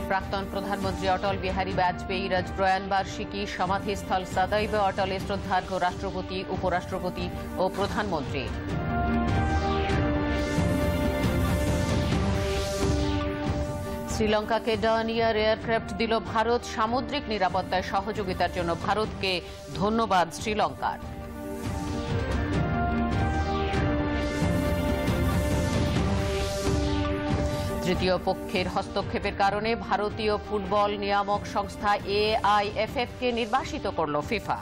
প্রাক্তন প্রধানমন্ত্রী অটল বিহারী বাজপেয়ীর আজ প্রয়াণ বার্ষিকী। সমাধিস্থল সদৈব অটলে শ্রদ্ধার্ঘ্য রাষ্ট্রপতি, উপরাষ্ট্রপতি ও প্রধানমন্ত্রী। শ্রীলঙ্কাকে ডর্নিয়ার এয়ারক্রাফট দিল ভারত। সামুদ্রিক নিরাপত্তায় সহযোগিতার জন্য ভারতকে ধন্যবাদ শ্রীলঙ্কার। তৃতীয় পক্ষের হস্তক্ষেপের কারণে ভারতীয় ফুটবল নিয়ামক সংস্থা AIFF-কে নির্বাসিত করল ফিফা।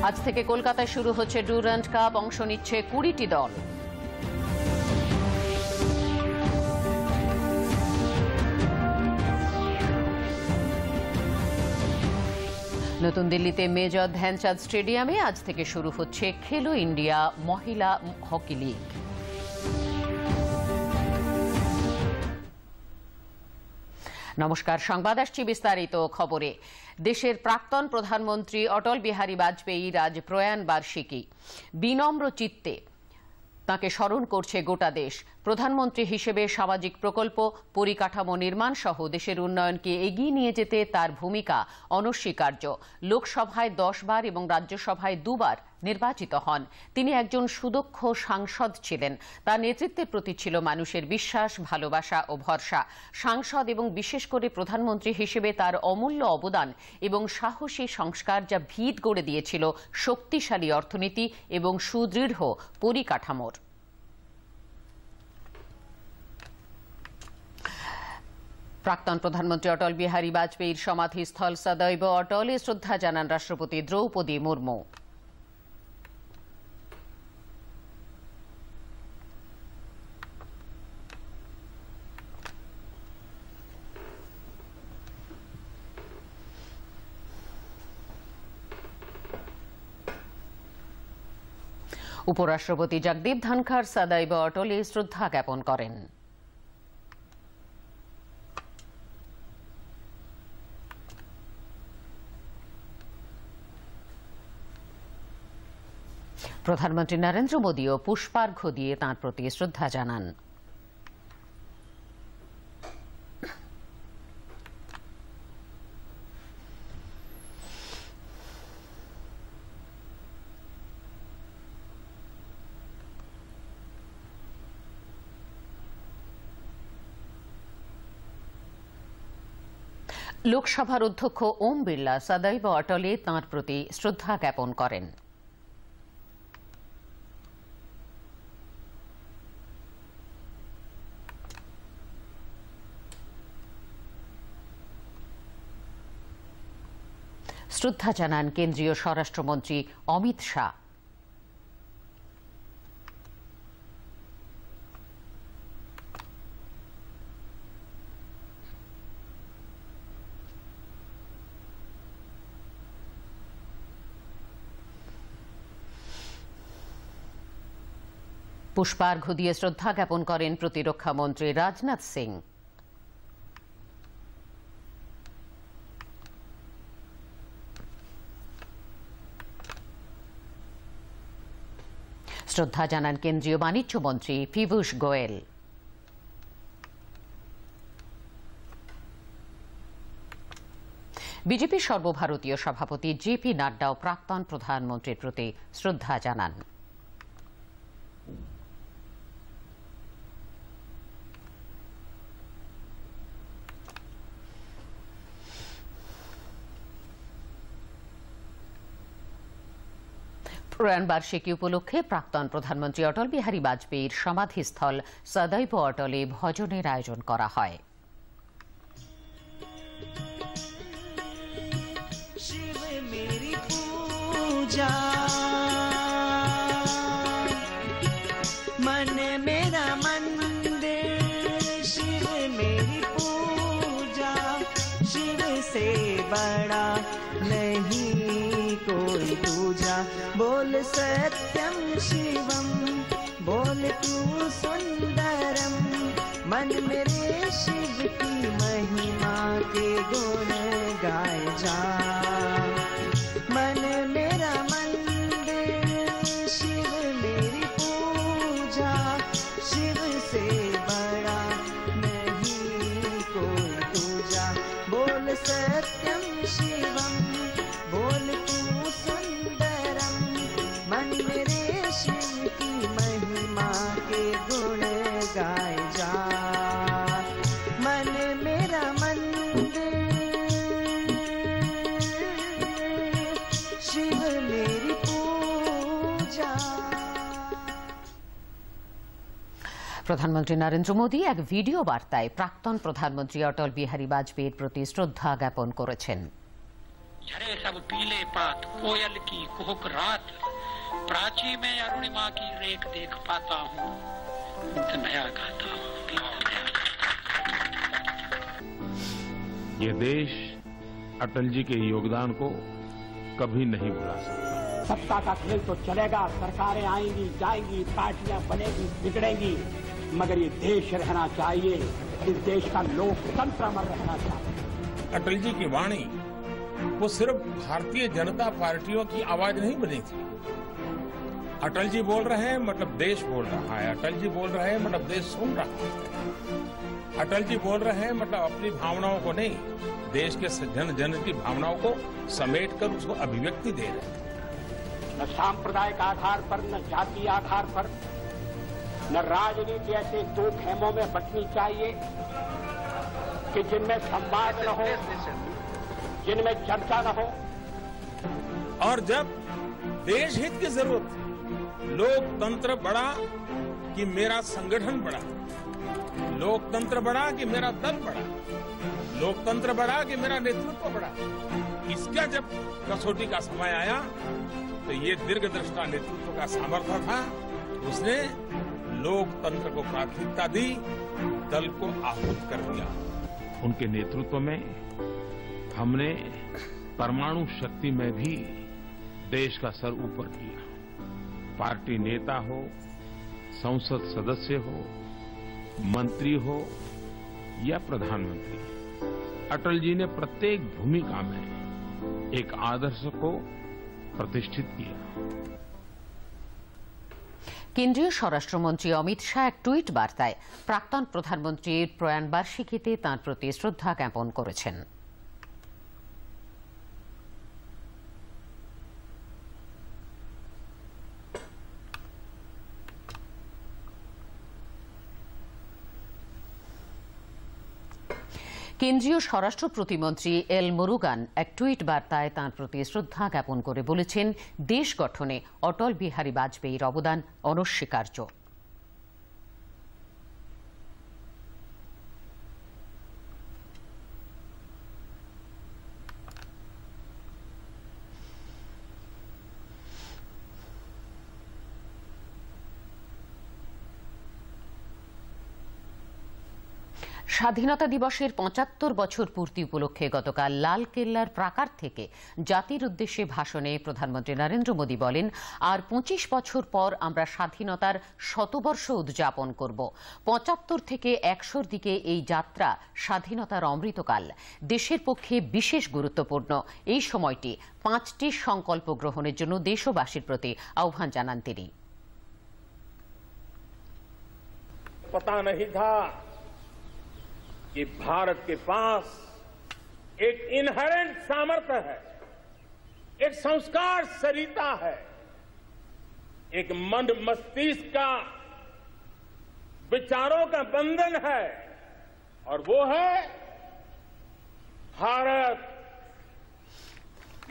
আজ থেকে কলকাতায় শুরু হচ্ছে ডুরান্ড কাপ। অংশ নিচ্ছে 20টি দল। নতুন দিল্লিতে মেজর ধ্যানচাঁদ স্টেডিয়ামে আজ থেকে শুরু হচ্ছে খেলো ইন্ডিয়া মহিলা হকি লিগ। নমস্কার, সংবাদ আসছি বিস্তারিত খবরে। দেশের প্রাক্তন প্রধানমন্ত্রী অটল বিহারী বাজপেয়ীর আজ প্রয়াণ বার্ষিকী। বিনম্র চিত্তে তাকে স্মরণ করছে গোটা দেশ। প্রধানমন্ত্রী হিসেবে সামাজিক প্রকল্প, পরিকাঠামো নির্মাণ সহ দেশের উন্নয়নকে এগিয়ে নিয়ে যেতে তার ভূমিকা অনস্বীকার্য। লোকসভায় 10 বার এবং রাজ্যসভায় 2 বার নির্বাচিত হন। তিনি একজন সুদক্ষ সাংসদ ছিলেন। তার নেতৃত্বের প্রতি ছিল মানুষের বিশ্বাস, ভালোবাসা ও ভরসা। সাংসদ এবং বিশেষ করে প্রধানমন্ত্রী হিসেবে তার অমূল্য অবদান এবং সাহসী সংস্কার যা ভিত গড়ে দিয়েছিল শক্তিশালী অর্থনীতি এবং সুদৃঢ় পরিকাঠামোর। প্রাক্তন প্রধানমন্ত্রী অটল বিহারী বাজপেয়ীর সমাধিস্থল সদৈব অটলে শ্রদ্ধা জানান রাষ্ট্রপতি দ্রৌপদী মুর্মু। উপরাষ্ট্রপতি জগদীপ ধনখড় সদৈব অটলে শ্রদ্ধা জ্ঞাপন করেন। প্রধানমন্ত্রী নরেন্দ্র মোদীও পুষ্পার্ঘ্য দিয়ে তাঁর প্রতি শ্রদ্ধা জানান। লোকসভার অধ্যক্ষ ওম বিড়লা সদৈব অটলে তাঁর প্রতি শ্রদ্ধা জ্ঞাপন করেন। শ্রদ্ধা জানান কেন্দ্রীয় স্বরাষ্ট্রমন্ত্রী অমিত শাহ। পুষ্পার্ঘ্য দিয়ে শ্রদ্ধা জ্ঞাপন করেন প্রতিরক্ষা মন্ত্রী রাজনাথ সিং। শ্রদ্ধা জানান কেন্দ্রীয় বাণিজ্য মন্ত্রী পীযূষ গোয়েল। বিজেপির সর্বভারতীয় সভাপতি JP নাড্ডাও প্রাক্তন প্রধানমন্ত্রীর প্রতি শ্রদ্ধা জানান। প্রয়াণ বার্ষিকী উপলক্ষে প্রাক্তন প্রধানমন্ত্রী অটল বিহারী বাজপেয়ীর সমাধিস্থল সদৈব অটলে ভজনের আয়োজন করা হয়। শিব মেরি পূজা মন মেরা মন্দির, শিব মেরি পূজা শিব সে বড়া नहीं कोई दूजा। बोल सत्यम शिवम, बोल तू सुंदरम, मन मेरे शिव की महिमा के गुण गाए जा। मन मेरा मंदिर, शिव मेरी पूजा। गाए जा, मन मेरा मंदिर, शिव मेरी पूजा। প্রধানমন্ত্রী নরেন্দ্র মোদী এক ভিডিও বার্তায় প্রাক্তন প্রধানমন্ত্রী অটল বিহারী বাজপেয়ীর প্রতি শ্রদ্ধা জ্ঞাপন করেছেন। झरे सब पीले पात, कोयल की कुहुक रात, प्राची में अरुणिमा की रेख देख पाता हूँ, गीत नया गाता हूँ, गीत नया गाता हूँ। ये देश अटल जी के योगदान को कभी नहीं भुला सकता। सत्ता का खेल तो चलेगा, सरकारें आएंगी जाएंगी, पार्टियां बनेगी बिगड़ेंगी, मगर ये देश रहना चाहिए, इस देश का लोकतंत्र अमर रहना चाहिए। अटल जी की वाणी वो सिर्फ भारतीय जनता पार्टियों की आवाज नहीं बनी थी। अटल जी बोल रहे हैं मतलब देश बोल रहा है, अटल जी बोल रहे हैं मतलब देश सुन रहा है, अटल जी बोल रहे हैं मतलब अपनी भावनाओं को नहीं, देश के जन जन की भावनाओं को समेट कर उसको अभिव्यक्ति दे रहे हैं। न सांप्रदायिक आधार पर, न जातीय आधार पर, न राजनीति ऐसे दो खेमों में बंटनी चाहिए कि जिनमें संवाद न हो, जिनमें चर्चा न हो। और जब देश हित की जरूरत, लोकतंत्र बढ़ा कि मेरा संगठन बढ़ा, लोकतंत्र बढ़ा कि मेरा दल बढ़ा, लोकतंत्र बढ़ा कि मेरा नेतृत्व बढ़ा, इसका जब कसौटी का समय आया तो ये दीर्घदृष्टा नेतृत्व का सामर्थ्य था, उसने लोकतंत्र को प्राथमिकता दी, दल को आहूत कर दिया। उनके नेतृत्व में हमने परमाणु शक्ति में भी देश का सर ऊपर किया। पार्टी नेता हो, संसद सदस्य हो, मंत्री हो या प्रधानमंत्री, अटल जी ने प्रत्येक भूमिका में एक आदर्श को प्रतिष्ठित किया। কেন্দ্রীয় স্বরাষ্ট্রমন্ত্রী অমিত শাহ এক টুইট বার্তায় প্রাক্তন প্রধানমন্ত্রীর প্রয়াণ বার্ষিকীতে তাঁর প্রতি শ্রদ্ধা জ্ঞাপন করেছেন। কেন্দ্রীয় স্বরাষ্ট্র প্রতিমন্ত্রী এল মুরুগান এক টুইট বার্তায় তাঁর প্রতি শ্রদ্ধা জ্ঞাপন করে বলেছেন, দেশ গঠনে অটল বিহারী বাজপেয়ীর অবদান অনস্বীকার্য। স্বাধীনতা দিবসের ৭৫ বছর পূর্তি উপলক্ষে গতকাল লালকেল্লার প্রাকার থেকে জাতির উদ্দেশ্যে ভাষণে প্রধানমন্ত্রী নরেন্দ্র মোদী বলেন, আর ২৫ বছর পর আমরা স্বাধীনতার শতবর্ষ উদযাপন করব। ৭৫ থেকে ১০০-র দিকে এই যাত্রা স্বাধীনতার অমৃতকাল। দেশের পক্ষে বিশেষ গুরুত্বপূর্ণ এই সময়টি ৫টি সংকল্প গ্রহণের জন্য দেশবাসীর প্রতি আহ্বান জানান তিনি। पता नहीं था कि भारत के पास एक इनहेरेंट सामर्थ्य है, एक संस्कार सरिता है, एक मन मस्तिष्क का विचारों का बंधन है, और वो है भारत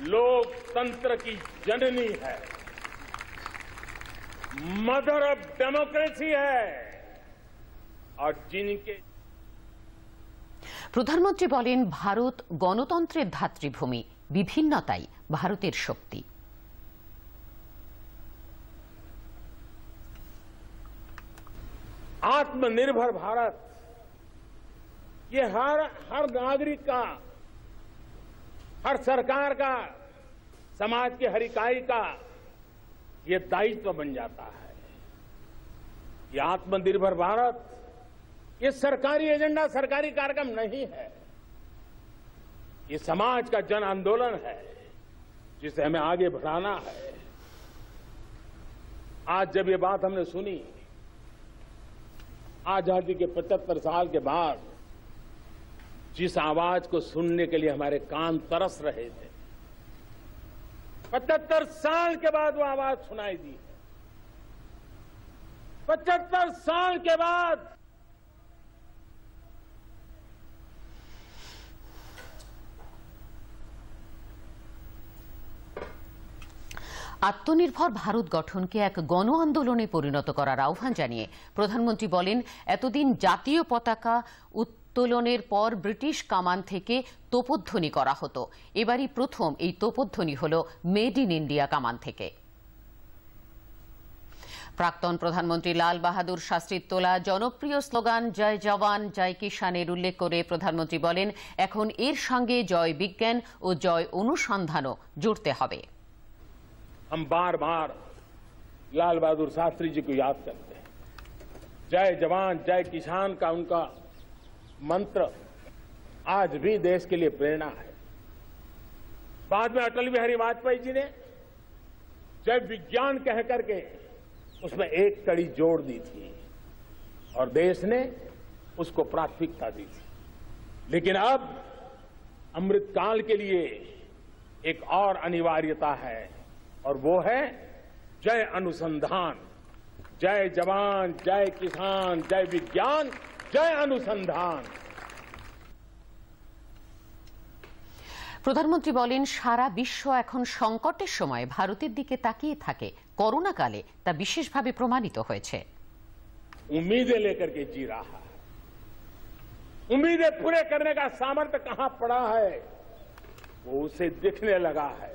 लोकतंत्र की जननी है, मदर ऑफ डेमोक्रेसी है, और जिनके প্রধানমন্ত্রী বলেন, ভারত গণতন্ত্রের ধাত্রীভূমি, বিভিন্নতাই ভারতের শক্তি। आत्मनिर्भर भारत ये हर नागरिक का, हर सरकार का, समाज की हर इकाई का ये दायित्व बन जाता है। ये आत्मनिर्भर भारत ये सरकारी एजेंडा, सरकारी कार्यक्रम नहीं है, ये समाज का जन आंदोलन है जिसे हमें आगे बढ़ाना है। आज जब ये बात हमने सुनी, आजादी के 75 साल के बाद जिस आवाज को सुनने के लिए हमारे कान तरस रहे थे, 75 साल के बाद वो आवाज सुनाई दी है। 75 साल के बाद আত্মনির্ভর ভারত গঠনকে এক গণ আন্দোলনে পরিণত করার আহ্বান জানিয়ে প্রধানমন্ত্রী বলেন, এতদিন জাতীয় পতাকা উত্তোলনের পর ব্রিটিশ কামান থেকে তোপধ্বনি করা হতো, এবারই প্রথম এই তোপধ্বনি হল মেড ইন ইন্ডিয়া কামান থেকে। প্রাক্তন প্রধানমন্ত্রী লাল বাহাদুর শাস্ত্রীর তোলা জনপ্রিয় স্লোগান জয় জওয়ান জয় কিষানের উল্লেখ করে প্রধানমন্ত্রী বলেন, এখন এর সঙ্গে জয় বিজ্ঞান ও জয় অনুসন্ধানও জুড়তে হবে। हम बार बार लाल बहादुर शास्त्री जी को याद करते हैं। जय जवान जय किसान का उनका मंत्र आज भी देश के लिए प्रेरणा है। बाद में अटल बिहारी वाजपेयी जी ने जय विज्ञान कह करके उसमें एक कड़ी जोड़ दी थी और देश ने उसको प्राथमिकता दी थी। लेकिन अब अमृतकाल के लिए एक और अनिवार्यता है और वो है जय अनुसंधान। जय जवान जय किसान जय विज्ञान जय अनुसंधान। প্রধানমন্ত্রী বলেন, সারা বিশ্ব এখন সংকটের সময় ভারতের দিকে তাকিয়ে থাকে। করোনা কালে তা বিশেষভাবে প্রমাণিত হয়েছে। उम्मीदें लेकर के जी रहा है। उम्मीदें पूरे करने का सामर्थ्य कहां पड़ा है वो उसे दिखने लगा है।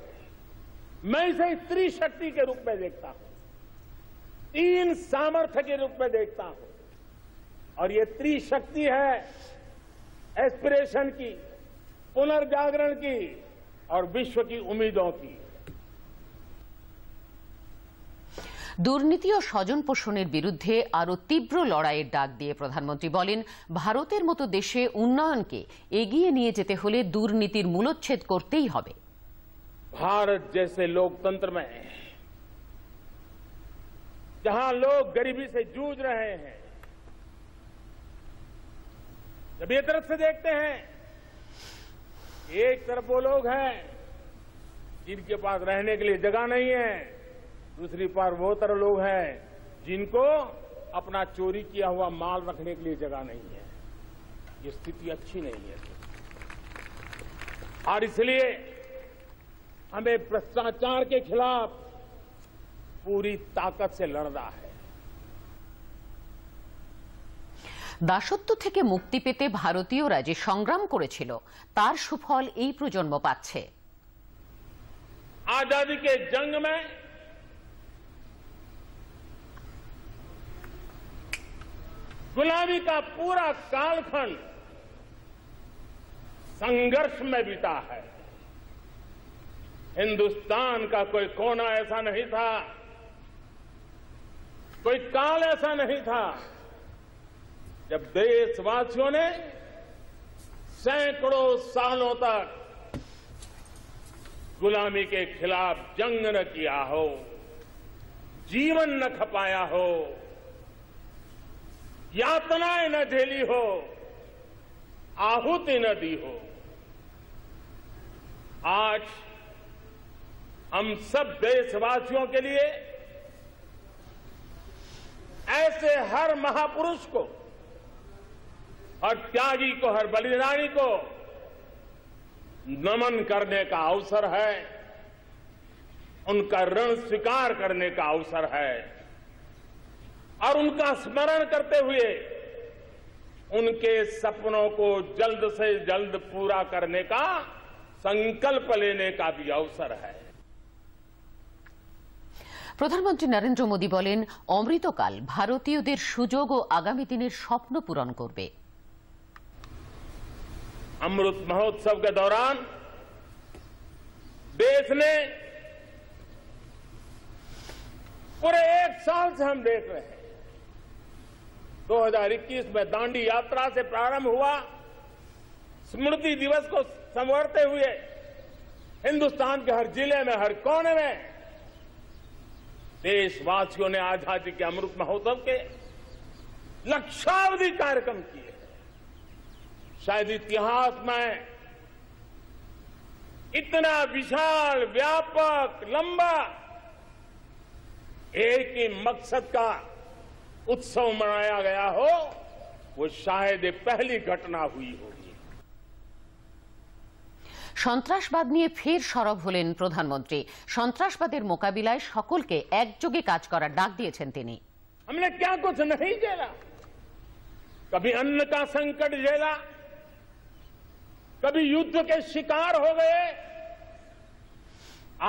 मैं इसे स्त्री शक्ति के रूप में देखता हूं, 3 सामर्थ्य के रूप में देखता हूं और ये त्रिशक्ति है एस्पिरेशन की, पुनर्जागरण की और विश्व की उम्मीदों की। দুর্নীতি ও স্বজন পোষণের বিরুদ্ধে আরো তীব্র লড়াইয়ের ডাক দিয়ে প্রধানমন্ত্রী বলেন, ভারতের মতো দেশে উন্নয়নকে এগিয়ে নিয়ে যেতে হলে দুর্নীতির মূলোচ্ছেদ করতেই হবে। भारत जैसे लोकतंत्र में जहां लोग गरीबी से जूझ रहे हैं, जब ये तरफ से देखते हैं, एक तरफ वो लोग हैं जिनके पास रहने के लिए जगह नहीं है, दूसरी पर वो तरह लोग हैं जिनको अपना चोरी किया हुआ माल रखने के लिए जगह नहीं है। ये स्थिति अच्छी नहीं है और इसलिए हमें भ्रष्टाचार के खिलाफ पूरी ताकत से लड़ना है। দাসত্ব থেকে মুক্তি পেতে ভারতীয়রা যে সংগ্রাম করেছিল তার সুফল এই প্রজন্ম পাচ্ছে। आजादी के जंग में गुलामी का पूरा कालखंड संघर्ष में बीता है। हिंदुस्तान का कोई कोना ऐसा नहीं था, कोई काल ऐसा नहीं था जब देशवासियों ने सैकड़ों सालों तक गुलामी के खिलाफ जंग न किया हो, जीवन न खपाया हो, यातनाएं न झेली हो, आहुति न दी हो। आज हम सब देशवासियों के लिए ऐसे हर महापुरुष को, हर त्यागी को, हर बलिदानी को नमन करने का अवसर है, उनका ऋण स्वीकार करने का अवसर है और उनका स्मरण करते हुए उनके सपनों को जल्द से जल्द पूरा करने का संकल्प लेने का भी अवसर है। প্রধানমন্ত্রী নরেন্দ্র মোদী বলেন, অমৃতকাল ভারতীয়দের সুযোগ ও আগামী দিনের স্বপ্ন পূরণ করবে। अमृत महोत्सव के दौरान देश ने पूरे 1 साल से हम देख रहे हैं, 2021 में दांडी यात्रा से प्रारंभ हुआ, स्मृति दिवस को संवारते हुए हिंदुस्तान के हर जिले में, हर कोने में देशवासियों ने आजादी के अमृत महोत्सव के लक्षावधि कार्यक्रम किए। शायद इतिहास में इतना विशाल, व्यापक, लंबा एक ही मकसद का उत्सव मनाया गया हो, वो शायद ये पहली घटना हुई होगी। সন্ত্রাসবাদ নিয়ে ফের সরব হলেন প্রধানমন্ত্রী। সন্ত্রাসবাদের মোকাবিলায় সকলকে একযোগে কাজ করার ডাক দিয়েছেন তিনি। हमने क्या कुछ नहीं झेला, कभी अन्न का संकट झेला, कभी युद्ध के शिकार हो गए,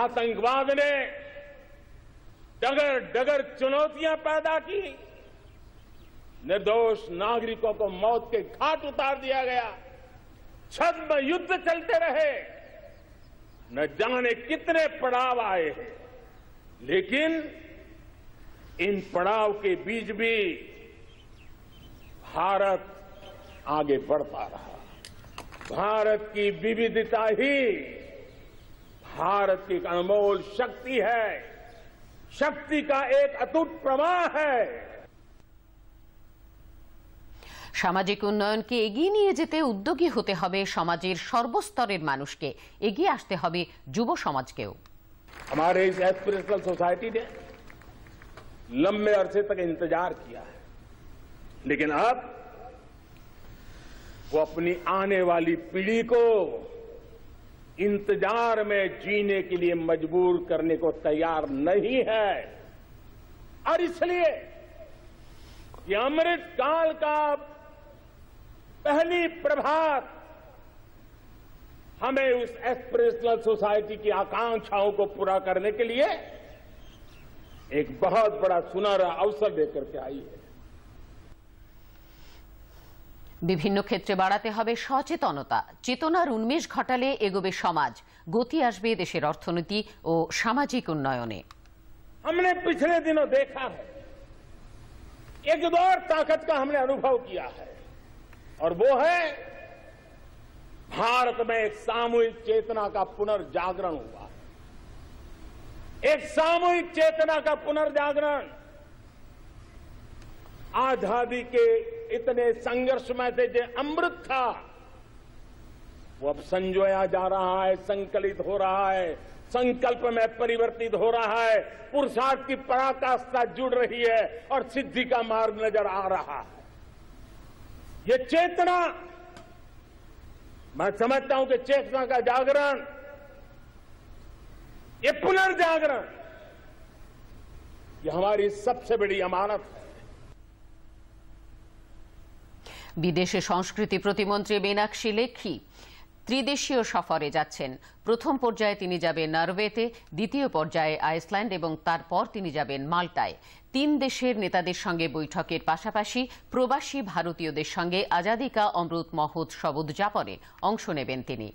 आतंकवाद ने डगर डगर चुनौतियां पैदा की, निर्दोष नागरिकों को मौत के घाट उतार दिया गया, छद्म युद्ध चलते रहे, न जाने कितने पड़ाव आए हैं, लेकिन इन पड़ाव के बीच भी भारत आगे बढ़ता रहा। भारत की विविधता ही भारत की एक अनमोल शक्ति है, शक्ति का एक अटूट प्रवाह है। সামাজিক উন্নয়নকে এগিয়ে নিয়ে যেতে উদ্যোগী হতে হবে সমাজের সর্বস্তরের মানুষকে, এগিয়ে আসতে হবে যুব সমাজকেও। हमारे इस एस्पिरेशनल सोसाइटी ने लंबे अरसे तक इंतजार किया है, लेकिन अब वो अपनी आने वाली पीढ़ी को इंतजार में जीने के लिए मजबूर करने को तैयार नहीं है। और इसलिए ये अमृत काल का पहली प्रभात हमें उस एस्पिरेशनल सोसाइटी की आकांक्षाओं को पूरा करने के लिए एक बहुत बड़ा सुनहरा अवसर लेकर के आई है। বিভিন্ন ক্ষেত্রে বাড়াতে হবে সচেতনতা, চেতনার উন্মেষ ঘটালে এগোবে সমাজ, গতি আসবে দেশের অর্থনীতি ও সামাজিক উন্নয়নে। हमने पिछले दिनों देखा है, एक और ताकत का हमने अनुभव किया है, और वो है भारत में एक सामूहिक चेतना का पुनर्जागरण हुआ। एक सामूहिक चेतना का पुनर्जागरण आजादी के इतने संघर्ष में से जो अमृत था, वो अब संजोया जा रहा है, संकलित हो रहा है, संकल्प में परिवर्तित हो रहा है, पुरुषार्थ की पराकाष्ठा जुड़ रही है और सिद्धि का मार्ग नजर आ रहा है। ये चेतना, मैं समझता हूं कि चेतना का जागरण, ये पुनर्जागरण, ये हमारी सबसे बड़ी अमानत है। বিদেশে সংস্কৃতি প্রতিমন্ত্রী মীনাক্ষী লেখি ত্রিদেশীয় সফরে যাচ্ছেন। প্রথম পর্যায়ে তিনি যাবেন নরওয়েতে, দ্বিতীয় পর্যায়ে আইসল্যান্ড এবং তারপর তিনি যাবেন মাল্টায়। 3 দেশের নেতাদের সঙ্গে বৈঠকের পাশাপাশি প্রবাসী ভারতীয়দের সঙ্গে আজাদি কা অমৃত মহোৎসব উদযাপনে অংশ নেবেন তিনি।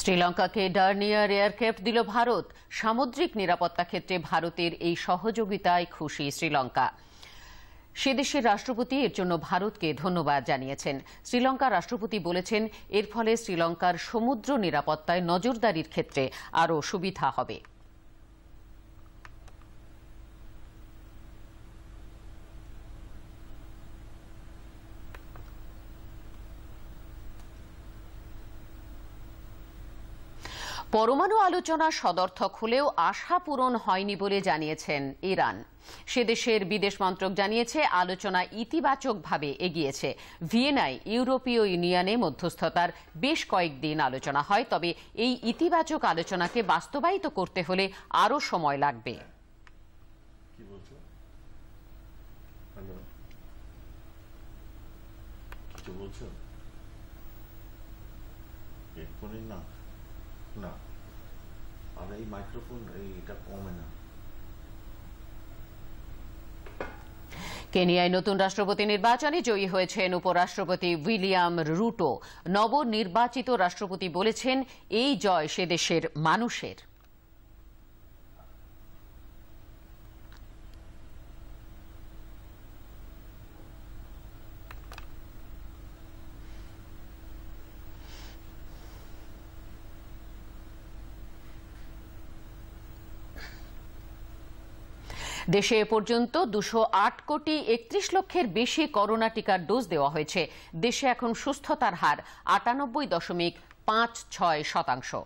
শ্রীলঙ্কাকে ডার্নিয়ার এয়ারক্রাফট দিল ভারত। সামুদ্রিক নিরাপত্তা ক্ষেত্রে ভারতের এই সহযোগিতায় খুশি শ্রীলঙ্কা। সে দেশের রাষ্ট্রপতি এর জন্য ভারতকে ধন্যবাদ জানিয়েছেন। শ্রীলঙ্কার রাষ্ট্রপতি বলেছেন, এর ফলে শ্রীলঙ্কার সমুদ্র নিরাপত্তায় নজরদারির ক্ষেত্রে আরও সুবিধা হবে। পরমাণু আলোচনা সদর্থক হলেও আশা পূরণ হয়নি বলে জানিয়েছেন ইরান। সে দেশের বিদেশ মন্ত্রক জানিয়েছে, আলোচনা ইতিবাচকভাবে এগিয়েছে। ভিয়েনায় ইউরোপীয় ইউনিয়নে মধ্যস্থতার বেশ কয়েকদিন আলোচনা হয়, তবে এই ইতিবাচক আলোচনাকে বাস্তবায়িত করতে হলে আরও সময় লাগবে। না, আর এই মাইক্রোফোন এটা কমে না। কেনিয়ায় নতুন রাষ্ট্রপতি নির্বাচনে জয়ী হয়েছেন উপরাষ্ট্রপতি উইলিয়াম রুটো। নবনির্বাচিত রাষ্ট্রপতি বলেছেন, এই জয় সে দেশের মানুষের। দেশে এ পর্যন্ত 208 কোটি 31 লক্ষের বেশি করোনা টিকার ডোজ দেওয়া হয়েছে। দেশে এখন সুস্থতার হার 98.56%।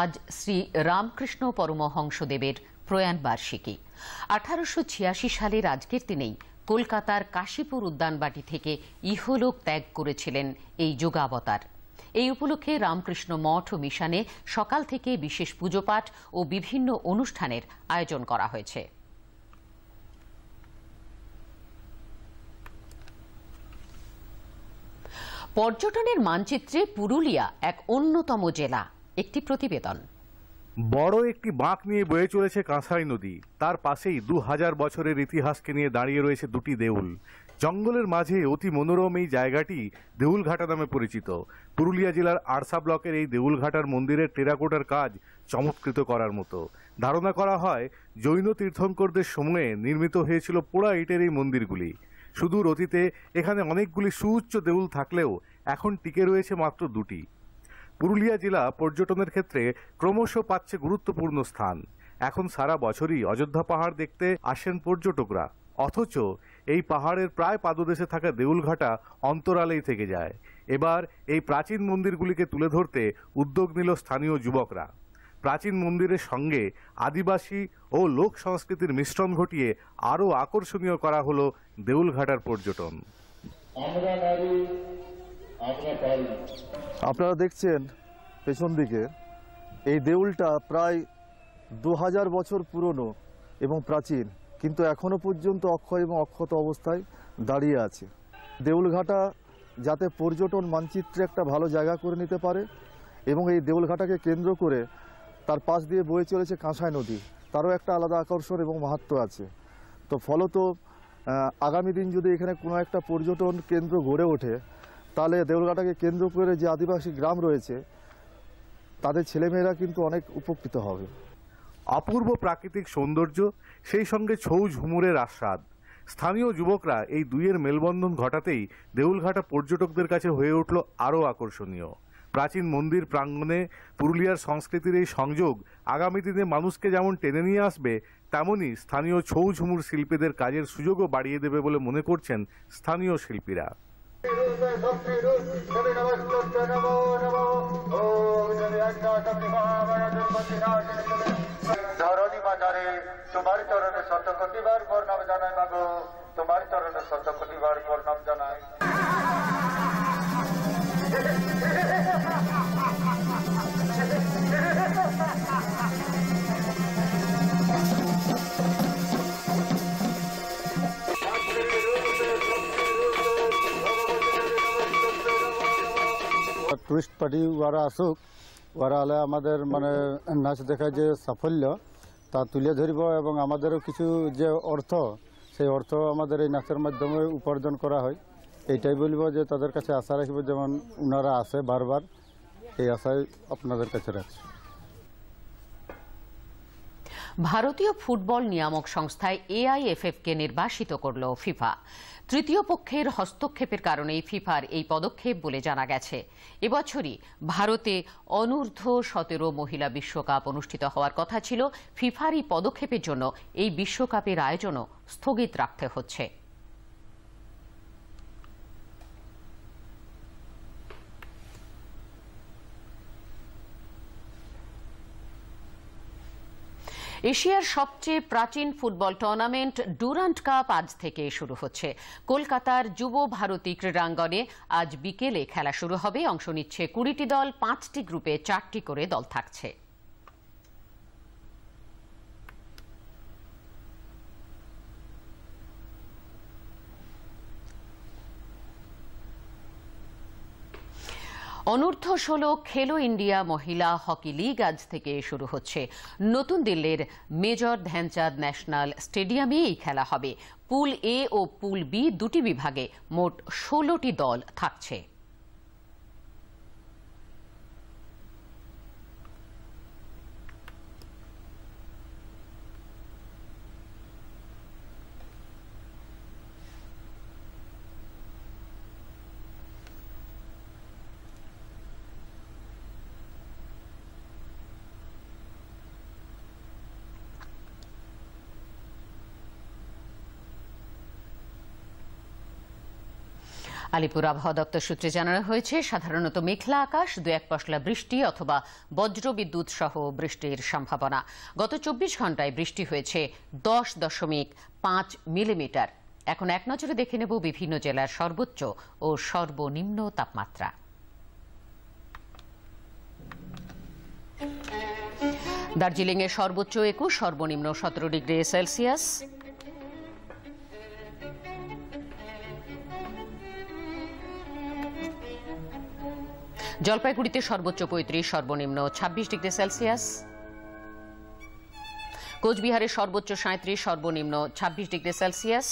আজ শ্রী রামকৃষ্ণ পরমহংসদেবের প্রয়াণ বার্ষিকী। 1886 সালের আজকের দিনেই কলকাতার কাশীপুর উদ্যানবাটি থেকে ইহলোক ত্যাগ করেছিলেন এই যোগাবতার। এই উপলক্ষে রামকৃষ্ণ মঠ ও মিশনে সকাল থেকে বিশেষ পুজোপাঠ ও বিভিন্ন অনুষ্ঠানের আয়োজন করা হয়েছে। পর্যটনের মানচিত্রে পুরুলিয়া এক অন্যতম জেলা। একটি প্রতিবেদন। বড় একটি বাঁক নিয়ে বয়ে চলেছে কাঁসাই নদী। তার পাশেই 2000 বছরের ইতিহাসকে নিয়ে দাঁড়িয়ে রয়েছে দুটি দেউল। জঙ্গলের মাঝে অতি মনোরম এই জায়গাটি দেউলঘাটা নামে পরিচিত। পুরুলিয়া জেলার আরসা ব্লকের এই দেউলঘাটার মন্দিরের টেরাকোটার কাজ চমৎকৃত করার মতো। ধারণা করা হয় জৈন তীর্থঙ্করদের সময়ে নির্মিত হয়েছিল পোড়া ইটের এই মন্দিরগুলি। সুদূর অতীতে এখানে অনেকগুলি সুউচ্চ দেউল থাকলেও এখন টিকে রয়েছে মাত্র দুটি। পুরুলিয়া জেলা পর্যটনের ক্ষেত্রে ক্রমশ পাচ্ছে গুরুত্বপূর্ণ স্থান। এখন সারা বছরই অযোধ্যা পাহাড় দেখতে আসেন পর্যটকরা, অথচ এই পাহাড়ের প্রায় পাদদেশে থাকা দেউলঘাটা অন্তরালেই থেকে যায়। এবার এই প্রাচীন মন্দিরগুলিকে তুলে ধরতে উদ্যোগ নিল স্থানীয় যুবকরা। প্রাচীন মন্দিরের সঙ্গে আদিবাসী ও লোক সংস্কৃতির মিশ্রণ ঘটিয়ে আরও আকর্ষণীয় করা হলো দেউলঘাটার পর্যটন। আপনারা দেখছেন পেছন দিকে এই দেউলটা প্রায় 2000 বছর পুরনো এবং প্রাচীন, কিন্তু এখনো পর্যন্ত অক্ষয় এবং অক্ষত অবস্থায় দাঁড়িয়ে আছে। দেউলঘাটা যাতে পর্যটন মানচিত্রে একটা ভালো জায়গা করে নিতে পারে এবং এই দেউলঘাটাকে কেন্দ্র করে তার পাশ দিয়ে বয়ে চলেছে কাঁসাই নদী, তারও একটা আলাদা আকর্ষণ এবং মাহাত্ম্য আছে। তো ফলত আগামী দিন যদি এখানে কোনো একটা পর্যটন কেন্দ্র গড়ে ওঠে, তাহলে দেউলঘাটাকে কেন্দ্র করে যে আদিবাসী গ্রাম রয়েছে তাদের ছেলেমেয়েরা কিন্তু অনেক উপকৃত হবে। অপূর্ব প্রাকৃতিক সৌন্দর্য, সেই সঙ্গে ছৌ ঝুমুরের আস্বাদ। স্থানীয় যুবকরা এই দুইয়ের মেলবন্ধন ঘটাতেই দেউলঘাটা পর্যটকদের কাছে হয়ে উঠল আরও আকর্ষণীয়। প্রাচীন মন্দির প্রাঙ্গণে পুরুলিয়ার সংস্কৃতির এই সংযোগ আগামী দিনে মানুষকে যেমন টেনে নিয়ে আসবে, তেমনই স্থানীয় ছৌ ঝুমুর শিল্পীদের কাজের সুযোগও বাড়িয়ে দেবে বলে মনে করছেন স্থানীয় শিল্পীরা। ধরণী বাজারে তোমার চরণে শত কোটিবার প্রণাম জানাই মাগো, তোমার চরণে শত কোটিবার প্রণাম জানাই। টুরিস্ট পার্টি ওরা আসুক, ওরা হলে আমাদের মানে নাচ দেখা যে সাফল্য তা তুলে ধরব এবং আমাদেরও কিছু যে অর্থ, সেই অর্থ আমাদের এই নাচের মাধ্যমে উপার্জন করা হয়। এইটাই বলবো যে তাদের কাছে আশা রাখবো, যেমন ওনারা আসে বারবার, এই আশাই আপনাদের কাছে রাখছি। ভারতীয় ফুটবল নিয়ামক সংস্থায় এআইএফএফ-কে নির্বাসিত করল ফিফা। তৃতীয় পক্ষের হস্তক্ষেপের কারণেই ফিফার এই পদক্ষেপ বলে জানা গেছে। এবছরই ভারতে অনূর্ধ্ব-17 মহিলা বিশ্বকাপ অনুষ্ঠিত হওয়ার কথা ছিল। ফিফার এই পদক্ষেপের জন্য এই বিশ্বকাপের আয়োজনও স্থগিত রাখতে হচ্ছে। এশিয়ার সবচেয়ে প্রাচীন ফুটবল টুর্নামেন্ট ডুরান্ট কাপ আজ থেকে শুরু হচ্ছে। কলকাতার যুব ভারতী ক্রীড়াঙ্গনে আজ বিকেলে খেলা শুরু হবে। অংশ নিচ্ছে 20টি দল, 5টি গ্রুপে 4টি করে দল থাকছে। অনূর্ধ্ব 16 খেলো ইন্ডিয়া মহিলা হকি লিগ আজ থেকে শুরু হচ্ছে। নতুন দিল্লির মেজর ধ্যানচাঁদ ন্যাশনাল স্টেডিয়ামে এই খেলা হবে। পুল এ ও পুল বি দুটি বিভাগে মোট 16টি দল থাকছে। আলিপুর আবহাওয়া দপ্তর সূত্রে জানানো হয়েছে, সাধারণত মেঘলা আকাশ, 2-1 পশলা বৃষ্টি অথবা বজ্রবিদ্যুৎ সহ বৃষ্টির সম্ভাবনা। গত 24 ঘন্টায় বৃষ্টি হয়েছে 10.5 মিলিমিটার। এখন এক নজরে দেখে নেব বিভিন্ন জেলার সর্বোচ্চ ও সর্বনিম্ন তাপমাত্রা। দার্জিলিংয়ে সর্বোচ্চ 21, সর্বনিম্ন 17 ডিগ্রি সেলসিয়াস। জলপাইগুড়িতে সর্বোচ্চ 35, সর্বনিম্ন 26 ডিগ্রি সেলসিয়াস। কোচবিহারে সর্বোচ্চ 37, সর্বনিম্ন 26 ডিগ্রি সেলসিয়াস।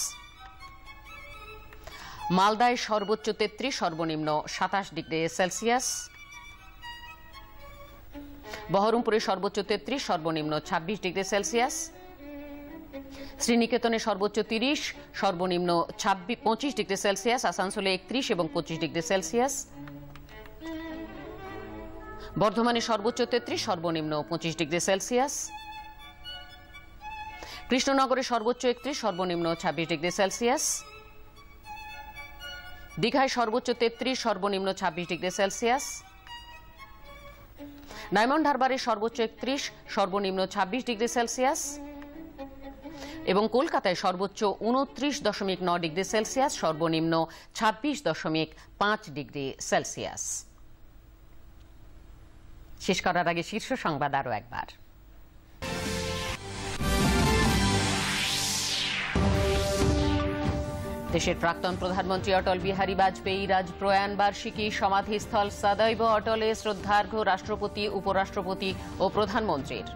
মালদায় সর্বোচ্চ 33, সর্বনিম্ন 27 ডিগ্রি সেলসিয়াস। বহরমপুরে সর্বোচ্চ 33, সর্বনিম্ন 26 ডিগ্রি সেলসিয়াস। শ্রীনিকেতনে সর্বোচ্চ 30, সর্বনিম্ন 25 ডিগ্রি সেলসিয়াস। আসানসোলে 31 এবং 25 ডিগ্রি সেলসিয়াস। বর্ধমানে সর্বোচ্চ 33, সর্বনিম্ন 25 ডিগ্রি সেলসিয়াস। কৃষ্ণনগরে সর্বোচ্চ 31, সর্বনিম্ন 26 ডিগ্রি সেলসিয়াস। দীঘায় সর্বোচ্চ 33, সর্বনিম্ন 26 ডিগ্রি সেলসিয়াস। ডায়মন্ড হারবারে সর্বোচ্চ 31, সর্বনিম্ন 26 ডিগ্রি সেলসিয়াস। এবং কলকাতায় সর্বোচ্চ 29.9 ডিগ্রি সেলসিয়াস, সর্বনিম্ন 26.5 ডিগ্রি সেলসিয়াস। শেষ করার আগে শীর্ষ সংবাদ আরও একবার। দেশের প্রাক্তন প্রধানমন্ত্রী অটল বিহারী বাজপেয়ীর আজ প্রয়াণ বার্ষিকী। সমাধিস্থল সদৈব অটলে শ্রদ্ধার্ঘ্য রাষ্ট্রপতি, উপরাষ্ট্রপতি ও প্রধানমন্ত্রীর।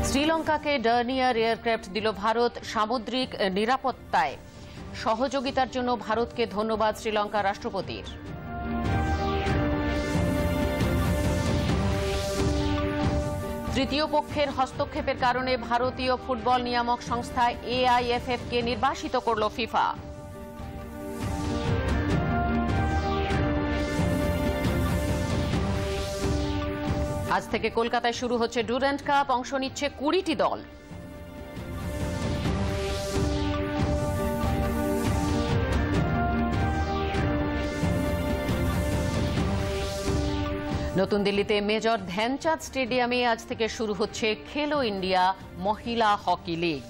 শ্রীলঙ্কাকে ডর্নিয়ার এয়ারক্রাফট দিল ভারত। সামুদ্রিক নিরাপত্তায় সহযোগিতার জন্য ভারতকে ধন্যবাদ শ্রীলঙ্কার রাষ্ট্রপতির। তৃতীয় পক্ষের হস্তক্ষেপের কারণে ভারতীয় ফুটবল নিয়ামক সংস্থা AIFF কে নির্বাসিত করল ফিফা। আজ থেকে কলকাতায় শুরু হচ্ছে ডুরান্ট কাপ। অংশ নিচ্ছে 20টি দল। নতুন দিল্লিতে মেজর ধ্যানচাঁদ স্টেডিয়ামে আজ থেকে শুরু হচ্ছে খেলো ইন্ডিয়া মহিলা হকি লিগ।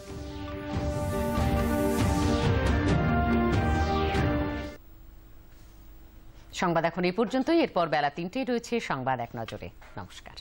সংবাদ এখন এই পর্যন্তই। এরপর বেলা 3টায় রয়েছে সংবাদ এক নজরে। নমস্কার।